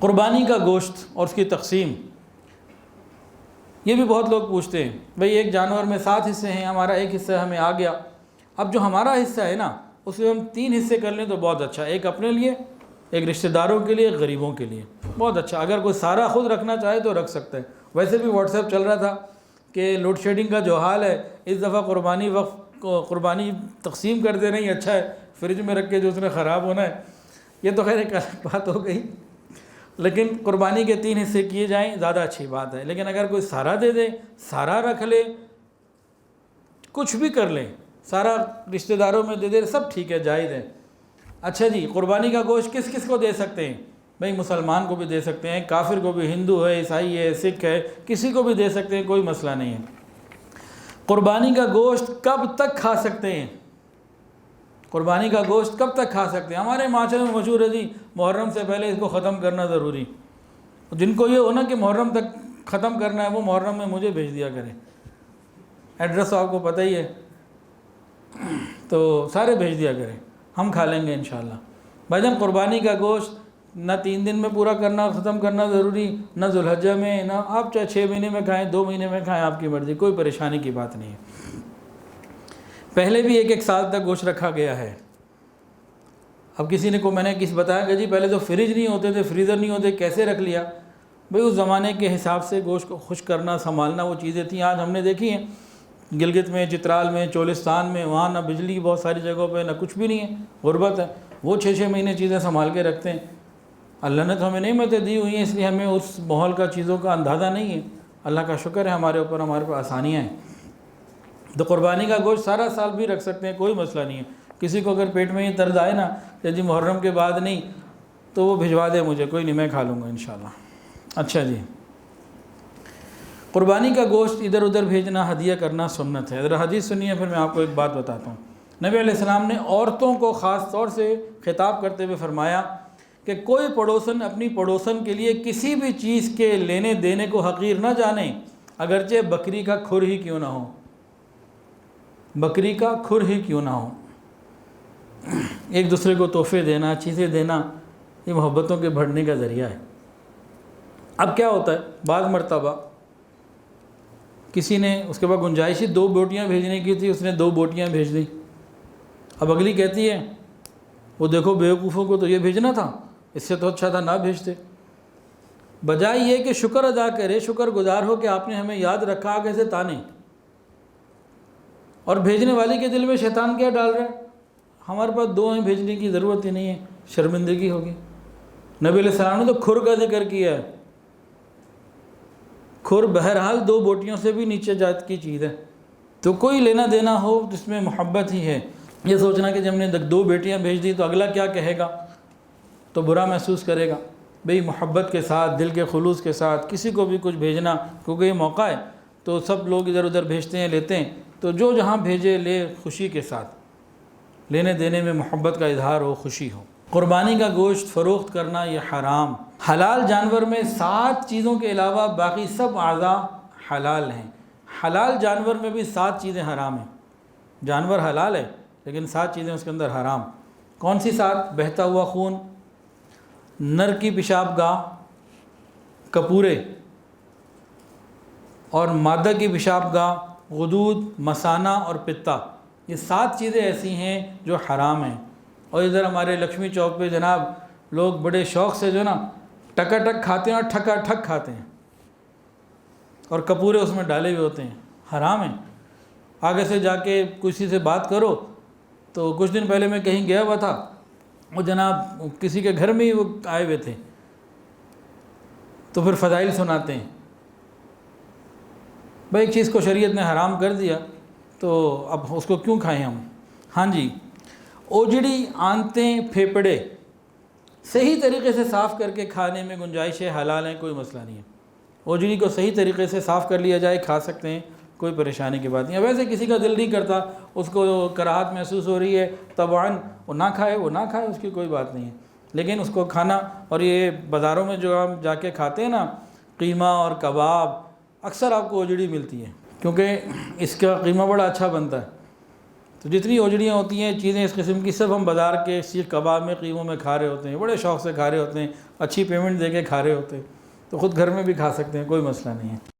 قربانی کا گوشت اور اس کی تقسیم، یہ بھی بہت لوگ پوچھتے ہیں بھئی ایک جانور میں 7 حصے ہیں، ہمارا ایک حصہ ہمیں آ گیا، اب جو ہمارا حصہ ہے نا اس میں ہم 3 حصے کر لیں تو بہت اچھا، ایک اپنے لیے، ایک رشتہ داروں کے لیے، ایک غریبوں کے لیے، بہت اچھا۔ اگر کوئی سارا خود رکھنا چاہے تو رکھ سکتا ہے۔ ویسے بھی واٹس ایپ چل رہا تھا کہ لوڈ شیڈنگ کا جو حال ہے، اس دفعہ قربانی تقسیم کر دے رہی اچھا ہے، فریج میں رکھ کے جو اس نے خراب ہونا ہے، یہ تو خیر ایک الگ بات ہو گئی، لیکن قربانی کے 3 حصے کیے جائیں زیادہ اچھی بات ہے۔ لیکن اگر کوئی سارا دے دے، سارا رکھ لے، کچھ بھی کر لیں، سارا رشتہ داروں میں دے دے، سب ٹھیک ہے، جائز ہے۔ اچھا جی، قربانی کا گوشت کس کس کو دے سکتے ہیں؟ بھئی مسلمان کو بھی دے سکتے ہیں، کافر کو بھی، ہندو ہے، عیسائی ہے، سکھ ہے، کسی کو بھی دے سکتے ہیں، کوئی مسئلہ نہیں ہے۔ قربانی کا گوشت کب تک کھا سکتے ہیں؟ قربانی کا گوشت کب تک کھا سکتے ہیں؟ ہمارے معاشرے میں مشہور ہے جی محرم سے پہلے اس کو ختم کرنا ضروری۔ جن کو یہ ہونا کہ محرم تک ختم کرنا ہے وہ محرم میں مجھے بھیج دیا کریں، ایڈریس آپ کو پتہ ہی ہے، تو سارے بھیج دیا کریں، ہم کھا لیں گے انشاءاللہ۔ بھائی جان قربانی کا گوشت نہ 3 دن میں پورا کرنا، ختم کرنا ضروری، نہ ذوالحجہ میں، نہ آپ چاہے 6 مہینے میں کھائیں، 2 مہینے میں کھائیں، آپ کی مرضی، کوئی پریشانی کی بات نہیں ہے۔ پہلے بھی 1 سال تک گوشت رکھا گیا ہے۔ اب کسی نے میں نے بتایا کہ جی پہلے تو فریج نہیں ہوتے تھے، فریزر نہیں ہوتے، کیسے رکھ لیا؟ بھئی اس زمانے کے حساب سے گوشت کو خشک کرنا، سنبھالنا، وہ چیزیں تھیں۔ آج ہم نے دیکھی ہیں گلگت میں، چترال میں، چولستان میں، وہاں نہ بجلی بہت ساری جگہوں پہ، نہ کچھ بھی نہیں ہے، غربت ہے، وہ 6 مہینے چیزیں سنبھال کے رکھتے ہیں۔ اللہ نے تو ہمیں نعمتیں دی ہوئی ہیں، اس لیے ہمیں اس ماحول کا، چیزوں کا اندازہ نہیں ہے۔ اللہ کا شکر ہے ہمارے اوپر، ہمارے پاس آسانیاں ہیں۔ تو قربانی کا گوشت سارا سال بھی رکھ سکتے ہیں، کوئی مسئلہ نہیں ہے۔ کسی کو اگر پیٹ میں یہ طرز آئے نا کہ جی محرم کے بعد نہیں، تو وہ بھجوا دے مجھے، کوئی نہیں، میں کھا لوں گا انشاءاللہ۔ اچھا جی، قربانی کا گوشت ادھر ادھر بھیجنا، ہدیہ کرنا سنت ہے۔ ذرا حدیث سنیے، پھر میں آپ کو ایک بات بتاتا ہوں۔ نبی علیہ السلام نے عورتوں کو خاص طور سے خطاب کرتے ہوئے فرمایا کہ کوئی پڑوسن اپنی پڑوسن کے لیے کسی بھی چیز کے لینے دینے کو حقیر نہ جانے، اگرچہ بکری کا کھر ہی کیوں نہ ہو، بکری کا کھر ہی کیوں نہ ہو۔ ایک دوسرے کو تحفے دینا، چیزیں دینا، یہ محبتوں کے بڑھنے کا ذریعہ ہے۔ اب کیا ہوتا ہے، بعض مرتبہ کسی نے، اس کے بعد گنجائشی 2 بوٹیاں بھیجنے کی تھی، اس نے 2 بوٹیاں بھیج دی۔ اب اگلی کہتی ہے وہ دیکھو بیوقوفوں کو تو یہ بھیجنا تھا، اس سے تو اچھا تھا نہ بھیجتے۔ بجائے یہ کہ شکر ادا کرے، شکر گزار ہو کہ آپ نے ہمیں یاد رکھا، آگے سے تانے۔ اور بھیجنے والی کے دل میں شیطان کیا ڈال رہا ہے، ہمارے پاس 2 ہیں، بھیجنے کی ضرورت ہی نہیں ہے، شرمندگی ہوگی۔ نبی علیہ السلام نے تو کھر کا ذکر کیا ہے۔ کھر بہرحال 2 بوٹیوں سے بھی نیچے جات کی چیز ہے۔ تو کوئی لینا دینا ہو جس میں محبت ہی ہے، یہ سوچنا کہ جب ہم نے 2 بیٹیاں بھیج دی تو اگلا کیا کہے گا، تو برا محسوس کرے گا۔ بھئی محبت کے ساتھ، دل کے خلوص کے ساتھ کسی کو بھی کچھ بھیجنا، کیونکہ یہ موقع ہے تو سب لوگ ادھر ادھر بھیجتے ہیں، لیتے ہیں، تو جو جہاں بھیجے لے خوشی کے ساتھ، لینے دینے میں محبت کا اظہار ہو، خوشی ہو۔ قربانی کا گوشت فروخت کرنا یہ حرام۔ حلال جانور میں 7 چیزوں کے علاوہ باقی سب اعضاء حلال ہیں۔ حلال جانور میں بھی 7 چیزیں حرام ہیں۔ جانور حلال ہے لیکن 7 چیزیں اس کے اندر حرام۔ کون سی 7؟ بہتا ہوا خون، نر کی پیشاب گاہ، کپورے، اور مادہ کی پیشاب گاہ، غدود، مثانہ اور پتا۔ یہ 7 چیزیں ایسی ہیں جو حرام ہیں۔ اور ادھر ہمارے لکشمی چوک پہ جناب لوگ بڑے شوق سے جو نا ٹکا ٹک کھاتے ہیں اور ٹھکا ٹھک کھاتے ہیں، اور کپورے اس میں ڈالے ہوئے ہوتے ہیں، حرام ہیں۔ آگے سے جا کے کسی سے بات کرو تو کچھ دن پہلے میں کہیں گیا ہوا تھا، وہ جناب کسی کے گھر میں ہی وہ آئے ہوئے تھے، تو پھر فضائل سناتے ہیں۔ بھائی ایک چیز کو شریعت نے حرام کر دیا تو اب اس کو کیوں کھائیں ہم؟ ہاں جی، اوجڑی، آنتیں، پھیپڑے صحیح طریقے سے صاف کر کے کھانے میں گنجائش ہے، حلال ہیں، کوئی مسئلہ نہیں ہے۔ اوجڑی کو صحیح طریقے سے صاف کر لیا جائے، کھا سکتے ہیں، کوئی پریشانی کی بات نہیں ہے۔ ویسے کسی کا دل نہیں کرتا، اس کو کراہت محسوس ہو رہی ہے، طبعاً وہ نہ کھائے، اس کی کوئی بات نہیں ہے، لیکن اس کو کھانا۔ اور یہ بازاروں میں جو ہم جا کے کھاتے ہیں نا قیمہ اور کباب، اکثر آپ کو اوجڑی ملتی ہے، کیونکہ اس کا قیمہ بڑا اچھا بنتا ہے، تو جتنی اوجڑیاں ہوتی ہیں چیزیں اس قسم کی سب ہم بازار کے سیخ کباب میں قیموں میں کھا رہے ہوتے ہیں، بڑے شوق سے کھا رہے ہوتے ہیں، اچھی پیمنٹ دے کے کھا رہے ہوتے ہیں، تو خود گھر میں بھی کھا سکتے ہیں، کوئی مسئلہ نہیں ہے۔